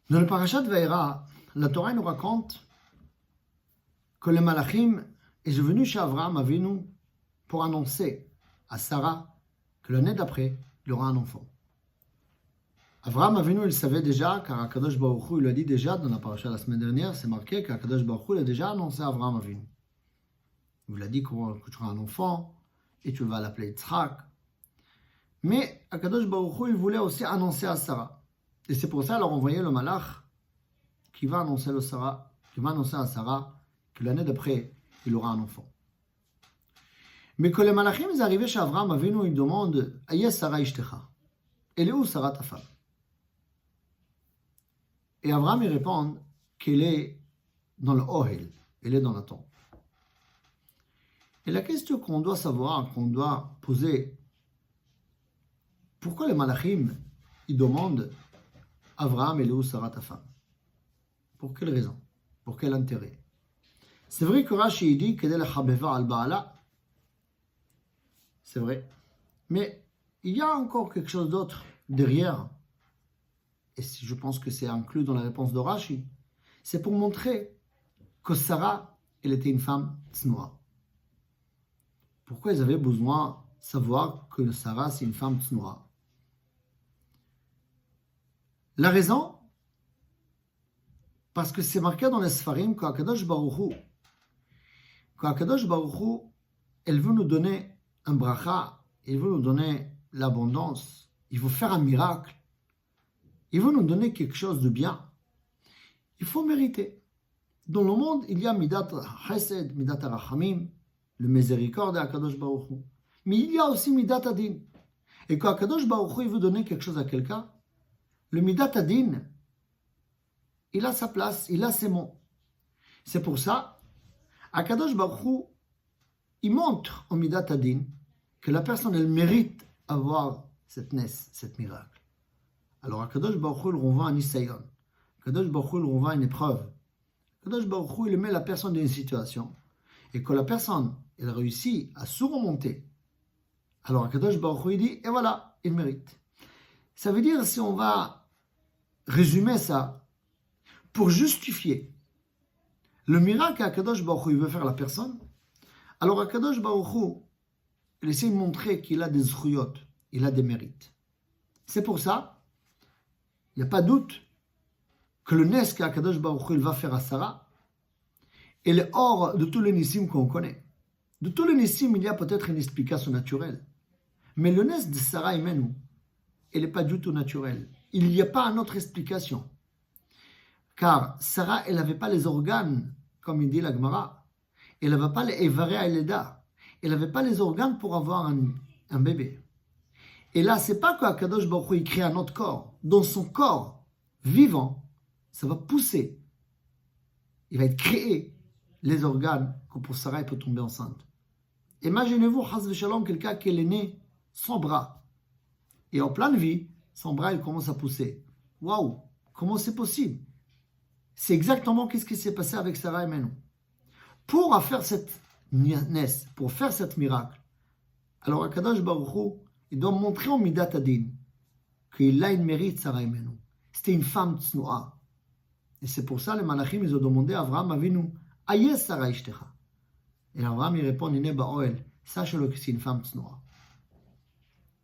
Dans le parashat Vaïra, la Torah nous raconte que les malachim est venu chez Avraham Avinu pour annoncer à Sarah que l'année d'après, il aura un enfant. Avraham Avinu, il savait déjà, car Akadosh Baruch Hu, il l'a dit déjà dans la parasha la semaine dernière, c'est marqué qu'Akadosh Baruch Hu, il a déjà annoncé à Avraham Avinu. Il lui a dit que tu auras un enfant et tu vas l'appeler Yitzhak. Mais Akadosh Baruch Hu, il voulait aussi annoncer à Sarah. Et c'est pour ça qu'il a envoyé le malach qui va annoncer à Sarah que l'année d'après, il aura un enfant. Mais quand les malachim sont arrivés chez Avraham Avinu, ils demandent « Aïe Sarah ishtecha » Elle est où Sarah ta femme? Et Avraham il répond qu'elle est dans le Ohel, elle est dans la tente. Et la question qu'on doit savoir, qu'on doit poser, pourquoi les malachim ils demandent Avraham, elle est où Sarah ta femme? Pour quelle raison? Pour quel intérêt? C'est vrai que Rashi dit qu'elle est la Chabeva al-Ba'ala. C'est vrai. Mais il y a encore quelque chose d'autre derrière. Et je pense que c'est inclus dans la réponse de Rashi. C'est pour montrer que Sarah, elle était une femme tsnoua. Pourquoi ils avaient besoin de savoir que Sarah, c'est une femme tsnoua? La raison, parce que c'est marqué dans les Sfarim qu'Akadosh Baruch Hu, elle veut nous donner un bracha, il veut nous donner l'abondance, il veut faire un miracle, il veut nous donner quelque chose de bien. Il faut mériter. Dans le monde, il y a Midat Chesed, Midat Arachamim, le miséricorde d'Akadosh Baruch Hu. Mais il y a aussi Midat Adin. Et quand Akadosh Baruch Hu veut donner quelque chose à quelqu'un, le Midat Adin, il a sa place, il a ses mots. C'est pour ça, Akadosh Baruch Hu, il montre au Midat Adin que la personne, elle mérite avoir cette naisse, cette miracle. Alors Akadosh Baruch Hu, il renvoie un Nisayon. Akadosh Baruch Hu, il renvoie une épreuve. Akadosh Baruch Hu, il met la personne dans une situation. Et quand la personne, elle réussit à surmonter, alors Akadosh Baruch Hu, il dit, et voilà, il mérite. Ça veut dire, si on va résumer ça, pour justifier le miracle qu'Akadosh Baruch Hu veut faire à la personne, alors Akadosh Baruch Hu, il essaie de montrer qu'il a des zruyot, il a des mérites. C'est pour ça, il n'y a pas de doute que le nes qu'Akadosh Baruch Hu va faire à Sarah, il est hors de tous les nissim qu'on connaît. De tous les nissim, il y a peut-être une explication naturelle. Mais le nes de Sarah et Menou, elle n'est pas du tout naturelle. Il n'y a pas une autre explication. Car Sarah, elle n'avait pas les organes, comme il dit la Gemara. Elle n'avait pas les Evaré Eleda. Elle n'avait pas les organes pour avoir un bébé. Et là, c'est pas qu'Akadosh Baruch Hu crée un autre corps. Dans son corps vivant, ça va pousser. Il va être créé les organes que pour Sarah, elle peut tomber enceinte. Imaginez-vous, Chaz v'Shalom, quelqu'un qui est né sans bras. Et en pleine vie, son bras, il commence à pousser. Waouh, comment c'est possible? C'est exactement ce qui s'est passé avec Sarah et Menou. Pour faire cette naisse, pour faire cette miracle, alors Akadosh Baruch Hu, il doit montrer au Midat Adin qu'il a une mérite, Sarah et Menou. C'était une femme tsnoua. Et c'est pour ça les malachim, ils ont demandé à Avraham Avinu, Aïe Sarah ishtecha. Et Avraham, il répond, Ine ba'oel, sache-le que c'est une femme tsnoua.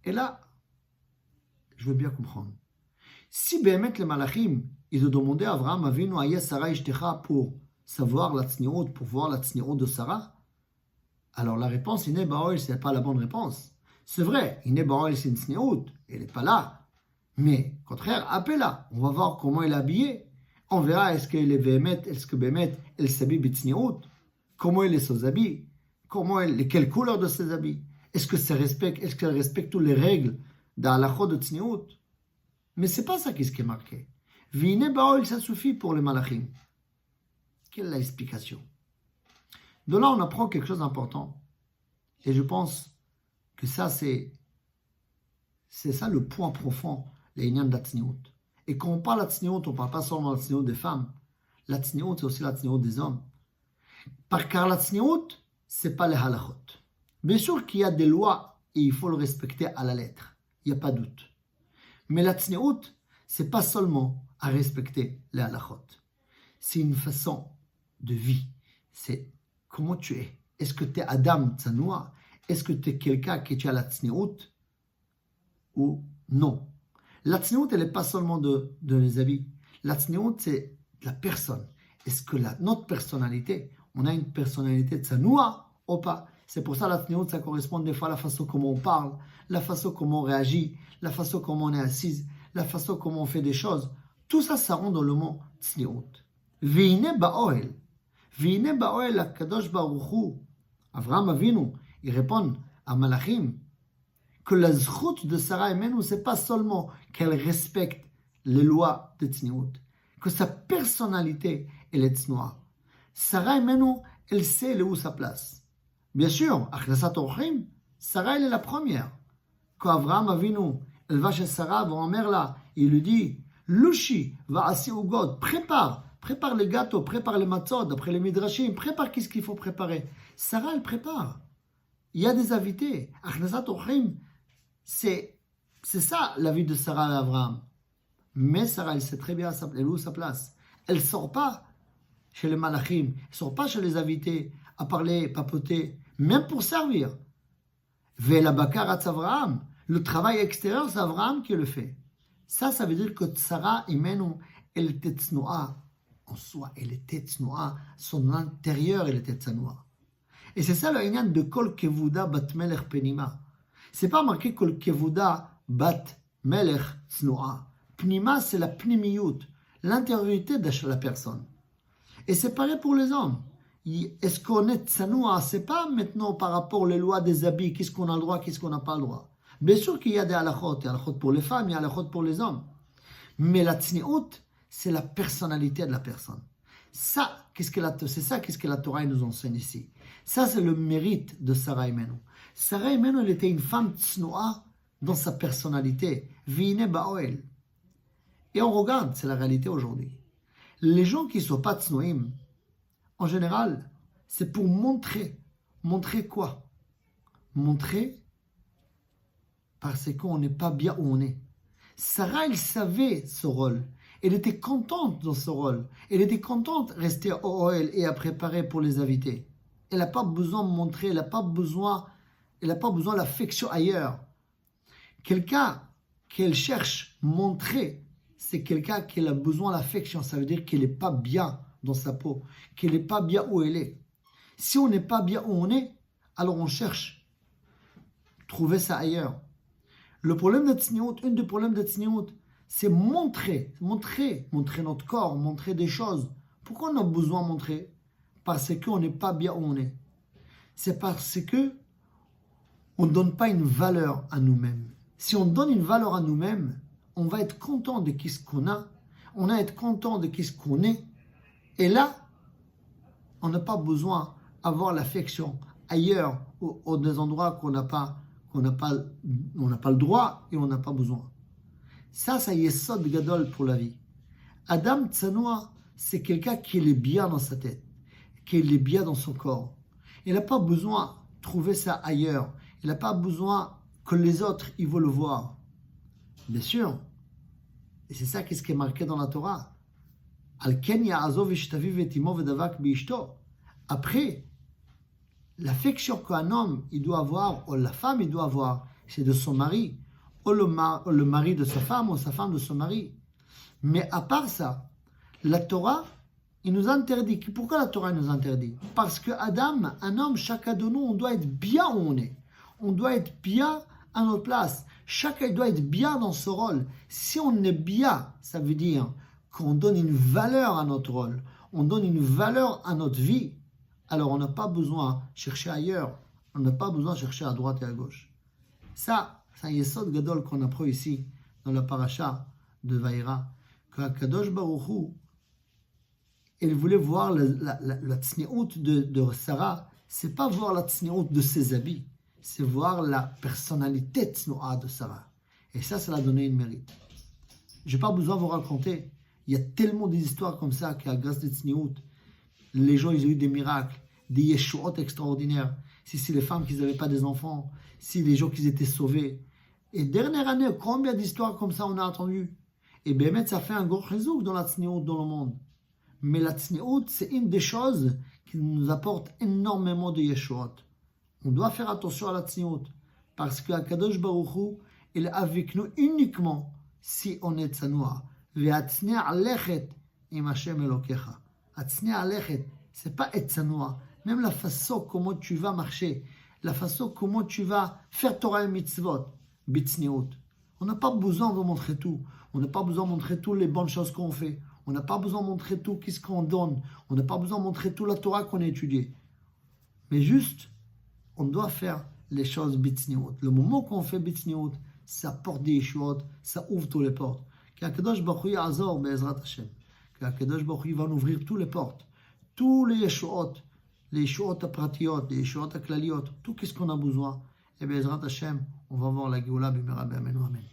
Et là, je veux bien comprendre. Si Béhémet les malachim, ils ont demandé à Avraham Avinu, Aïe Sarah ishtecha, pour savoir la tsniout, pour voir la tsniout de Sarah, alors la réponse, Ine ba'oel, ce n'est pas la bonne réponse. C'est vrai, Ine ba'oel, c'est une tsniout, elle n'est pas là. Mais, au contraire, appelle-la. On va voir comment elle est habillée. On verra est-ce qu'elle est Béhémet, est-ce que Béhémet, elle s'habille b'tsniout, comment elle est ses habits, quelle couleur de ses habits, est-ce qu'elle respecte toutes les règles d'Halachot de tsniout. Mais c'est pas ça qui est marqué. Vine ba'oel, ça suffit pour les malachim. Quelle est l'explication? De là, on apprend quelque chose d'important. Et je pense que ça, c'est ça le point profond, les ignan de la tsniout. Et quand on parle de la tsniout, on ne parle pas seulement de la tsniout des femmes. La tsniout, c'est aussi la tsniout des hommes. Car la tsniout, ce n'est pas les halachot. Bien sûr qu'il y a des lois et il faut le respecter à la lettre. Il n'y a pas de doute. Mais la tsniout, c'est pas seulement à respecter les halachot. C'est une façon de vie. C'est comment tu es. Est-ce que tu es Adam Tzanoua? Est-ce que tu es quelqu'un qui est à la tzniut ou non? La tzniut, elle n'est pas seulement de les habits. La tzniut, c'est la personne. Est-ce que notre personnalité, on a une personnalité tzanoua ou pas? C'est pour ça la tzniut, ça correspond des fois à la façon comment on parle, la façon comment on réagit, la façon comment on est assise, la façon comment on fait des choses. Tout ça, ça rentre dans le mot tzniut. V'hine ba'oel. V'hine ba'oel HaKadosh Baruch Hu. Avraham Avinu, il répond à Malachim que la zchut de Sarah Imenu, c'est pas seulement qu'elle respecte les lois de tzniut, que sa personnalité, elle est tznoua. Sarah Imenu, elle sait où sa place. Bien sûr, Achnasat Orchim, Sarah, elle est la première. Quand Avraham Avinu, elle va chez Sarah, grand-mère là, il lui dit, Lushi, va assis au God, prépare les gâteaux, prépare les matzot, d'après les midrashim, prépare qu'est-ce qu'il faut préparer. Sarah, elle prépare. Il y a des invités. Achnasat Orchim, c'est ça la vie de Sarah et Abraham. Mais Sarah, elle sait très bien elle est où sa place. Elle ne sort pas chez les malachim, elle ne sort pas chez les invités à parler, papoter, même pour servir. Ve'la bakarat Abraham, le travail extérieur, c'est Abraham qui le fait. Ça veut dire que Sarah, Imenu, elle était tznoua en soi, elle était tznoua, son intérieur, elle était tznoua. Et c'est ça le inyan de Kol Kevuda Bat Melech Penima. C'est pas marqué Kol Kevuda Bat Melech Tznoua. Pnima, c'est la pnimiyut, l'intériorité de la personne. Et c'est pareil pour les hommes. Est-ce qu'on est tzanoua? C'est pas maintenant par rapport aux lois des habits, qu'est-ce qu'on a le droit, qu'est-ce qu'on n'a pas le droit. Bien sûr qu'il y a des halachot, il y a halachot pour les femmes, il y a halachot pour les hommes. Mais la tzniut, c'est la personnalité de la personne. Ça, c'est ça qu'est-ce que la Torah nous enseigne ici. Ça, c'est le mérite de Sarah Imenu. Sarah Imenu, elle était une femme tznoua dans sa personnalité. V'hine ba'oel. Et on regarde, c'est la réalité aujourd'hui. Les gens qui ne sont pas tznoïm, en général, c'est pour montrer. Montrer quoi? Montrer parce qu'on n'est pas bien où on est. Sarah, elle savait ce rôle. Elle était contente dans ce rôle. Elle était contente de rester au Ohel et à préparer pour les invités. Elle n'a pas besoin de montrer, elle n'a pas besoin de l'affection ailleurs. Quelqu'un qu'elle cherche montrer, c'est quelqu'un qui a besoin de l'affection. Ça veut dire qu'elle n'est pas bien dans sa peau, qu'elle n'est pas bien où elle est. Si on n'est pas bien où on est, alors on cherche trouver ça ailleurs. Le problème de tzniut, un des problèmes de tzniut, c'est montrer notre corps, montrer des choses. Pourquoi on a besoin de montrer? Parce qu'on n'est pas bien où on est. C'est parce que on ne donne pas une valeur à nous-mêmes. Si on donne une valeur à nous-mêmes, on va être content de ce qu'on a, on va être content de ce qu'on est. Et là, on n'a pas besoin d'avoir l'affection ailleurs, ou des endroits qu'on n'a pas le droit et on n'a pas besoin. Ça y est sod gadol pour la vie. Adam Tzanoua, c'est quelqu'un qui est bien dans sa tête, qui est bien dans son corps. Il n'a pas besoin de trouver ça ailleurs. Il n'a pas besoin que les autres ils veulent le voir. Bien sûr. Et c'est ça qui est marqué dans la Torah. Après, l'affection qu'un homme il doit avoir, ou la femme il doit avoir, c'est de son mari, ou le mari de sa femme, ou sa femme de son mari. Mais à part ça, la Torah, il nous interdit. Pourquoi la Torah nous interdit? Parce que Adam, un homme, chacun de nous, on doit être bien où on est. On doit être bien à notre place. Chacun doit être bien dans ce rôle. Si on est bien, ça veut dire qu'on donne une valeur à notre rôle. On donne une valeur à notre vie. Alors on n'a pas besoin de chercher ailleurs. On n'a pas besoin de chercher à droite et à gauche. Ça, c'est un yesod gadol qu'on apprend ici, dans la paracha de Vaïra. Que Kadosh Baruch Hu, il voulait voir la tzniut de Sarah. C'est pas voir la tzniut de ses habits. C'est voir la personnalité tznoua de Sarah. Et ça l'a donné une mérite. Je n'ai pas besoin de vous raconter. Il y a tellement d'histoires comme ça qu'à grâce de tzniut, les gens ils ont eu des miracles, des yeshuot extraordinaires. Si c'est les femmes qui n'avaient pas des enfants, si les gens qui étaient sauvés. Et dernière année, combien d'histoires comme ça on a entendu? Et באמת, ça fait un gros chizouk dans la tsniout dans le monde. Mais la tsniout, c'est une des choses qui nous apporte énormément de yeshuot. On doit faire attention à la tsniout. Parce que Akadosh Baruch Hu, il est avec nous uniquement si on est tsanoua. Ve'atzne alechet im Hashem Elokecha. Atzne alechet, c'est pas être tsanoua. Même la façon comment tu vas marcher, la façon comment tu vas faire Torah et mitzvot, bitsniout. On n'a pas besoin de montrer tout. On n'a pas besoin de montrer toutes les bonnes choses qu'on fait. On n'a pas besoin de montrer tout ce qu'on donne. On n'a pas besoin de montrer toute la Torah qu'on a étudiée. Mais juste, on doit faire les choses bitsniout. Le moment qu'on fait bitsniout, ça porte des yeshuot, ça ouvre toutes les portes. Qu'Akadosh Baruch Hu Azor Be'ezrat Hashem. Qu'Akadosh Baruch Hu va nous ouvrir toutes les portes. Tous les yeshuot apratiyot, les yeshuot aklaliot, tout ce qu'on a besoin. Et Be'ezrat Hashem, on va voir la Géoula b'mera b'amenu. Amen.